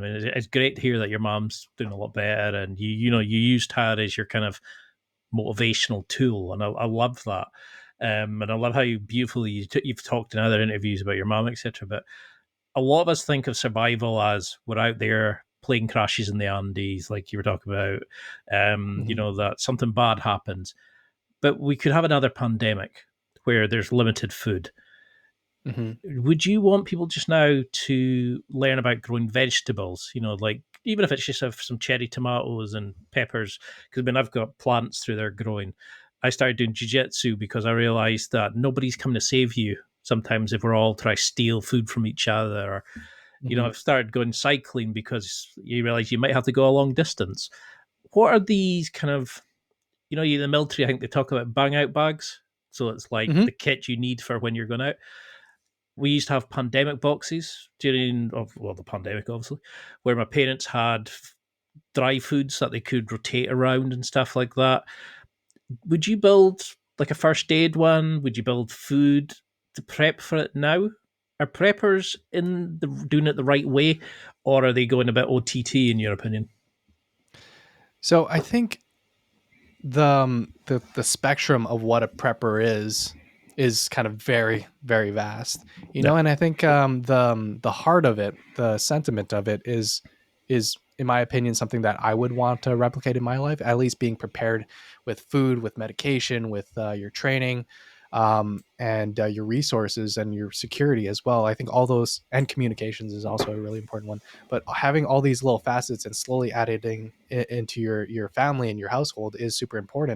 I mean, it's great to hear that your mom's doing a lot better, and you used her as your kind of motivational tool, and I love that. And I love how beautifully you've talked in other interviews about your mom, etc. But a lot of us think of survival as we're out there, plane crashes in the Andes, like you were talking about. Hmm. That something bad happens, but we could have another pandemic where there's limited food. Hmm. Would you want people just now to learn about growing vegetables? Like even if it's just have some cherry tomatoes and peppers, because I've got plants through there growing. I started doing jujitsu because I realized that nobody's coming to save you. Sometimes if we're all trying to steal food from each other, or Hmm. I've started going cycling because you realize you might have to go a long distance. What are these kind of, in the military, I think they talk about bang out bags. So it's like Hmm. the kit you need for when you're going out. We used to have pandemic boxes during, well, the pandemic, obviously, where my parents had dry foods that they could rotate around and stuff like that. Would you build like a first aid one? Would you build food to prep for it now? Are preppers doing it the right way, or are they going a bit OTT in your opinion? So I think the spectrum of what a prepper is kind of very very vast, Yeah. and I think the heart of it, the sentiment of it is in my opinion something that I would want to replicate in my life, at least being prepared with food, with medication, with your training, and your resources and your security as well. I think all those, and communications is also a really important one, but having all these little facets and slowly adding into your family and your household is super important.